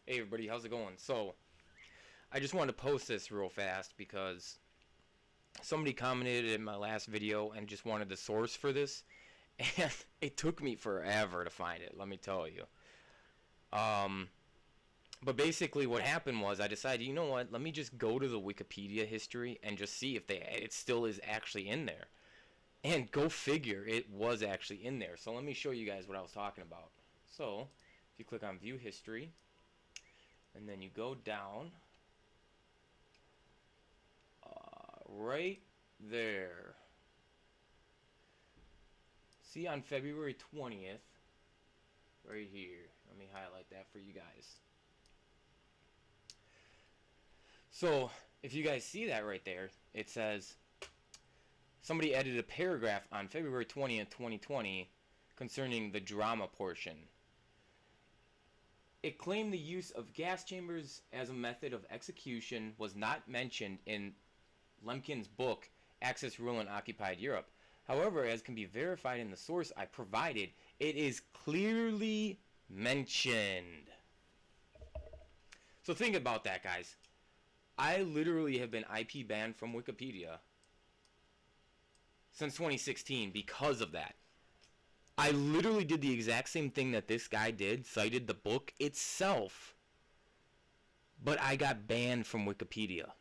Hey everybody, how's it going? So, I just wanted to post this real fast because somebody commented in my last video and just wanted the source for this, and it took me forever to find it, let me tell you. But basically what happened was I decided, you know what, let me just go to the Wikipedia history and just see if it still is actually in there. And go figure, it was actually in there. So let me show you guys what I was talking about. So, if you click on View History, and then you go down right there. See on February 20th, right here. Let me highlight that for you guys. So, if you guys see that right there, it says somebody edited a paragraph on February 20th, 2020 concerning the drama portion. It claimed the use of gas chambers as a method of execution was not mentioned in Lemkin's book, Axis Rule in Occupied Europe. However, as can be verified in the source I provided, it is clearly mentioned. So think about that, guys. I literally have been IP banned from Wikipedia since 2016 because of that. I literally did the exact same thing that this guy did, cited the book itself, but I got banned from Wikipedia.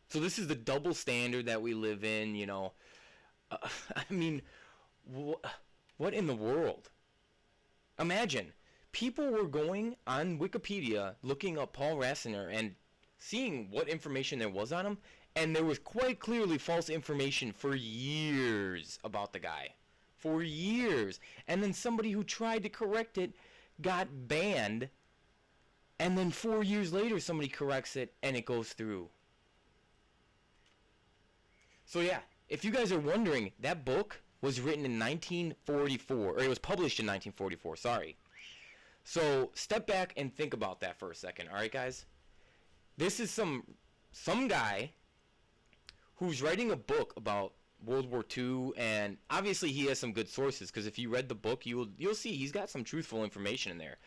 So this is the double standard that we live in, you know. I mean, what in the world? Imagine, people were going on Wikipedia, looking up Paul Rassinier and seeing what information there was on him, and there was quite clearly false information for years about the guy. For years. And then somebody who tried to correct it got banned, and then 4 years later somebody corrects it and it goes through. So yeah, if you guys are wondering, that book was written in 1944, or it was published in 1944, sorry. So step back and think about that for a second, alright guys? This is some guy who's writing a book about World War II, and obviously he has some good sources, because if you read the book, you'll see he's got some truthful information in there.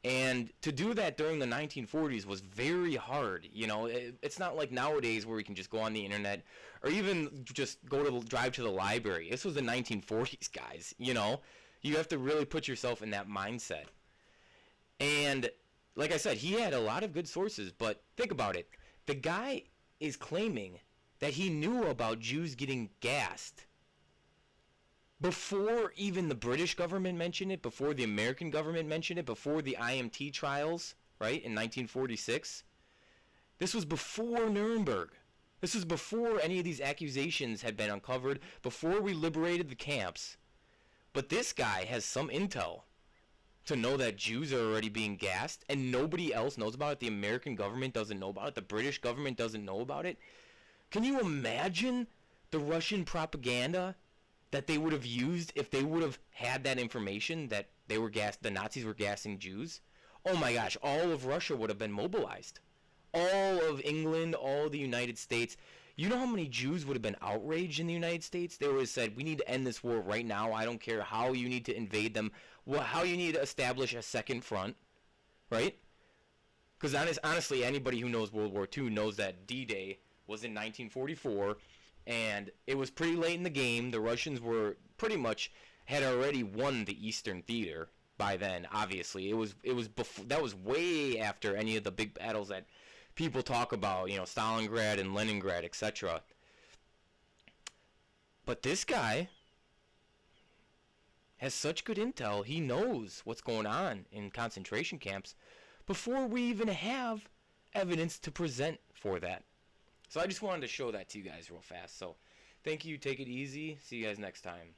And to do that during the 1940s was very hard. You know, it's not like nowadays where we can just go on the internet or even just drive to the library. This was the 1940s, guys. You know, you have to really put yourself in that mindset. And like I said, he had a lot of good sources, but think about it. The guy is claiming that he knew about Jews getting gassed before even the British government mentioned it, before the American government mentioned it, before the IMT trials, right, in 1946. This was before Nuremberg. This was before any of these accusations had been uncovered, before we liberated the camps. But this guy has some intel to know that Jews are already being gassed, and nobody else knows about it. The American government doesn't know about it. The British government doesn't know about it. Can you imagine the Russian propaganda that they would have used if they would have had that information that the Nazis were gassing Jews? Oh my gosh, all of Russia would have been mobilized. All of England, all of the United States. You know how many Jews would have been outraged in the United States? They would have said, we need to end this war right now. I don't care how you need to invade them, how you need to establish a second front, right? Because honestly, anybody who knows World War II knows that D-Day was in 1944, and it was pretty late in the game. The Russians were pretty much had already won the Eastern Theater by then. Obviously, it was before, that was way after any of the big battles that people talk about, you know, Stalingrad and Leningrad, etc. But this guy has such good intel. He knows what's going on in concentration camps before we even have evidence to present for that. So I just wanted to show that to you guys real fast. So thank you. Take it easy. See you guys next time.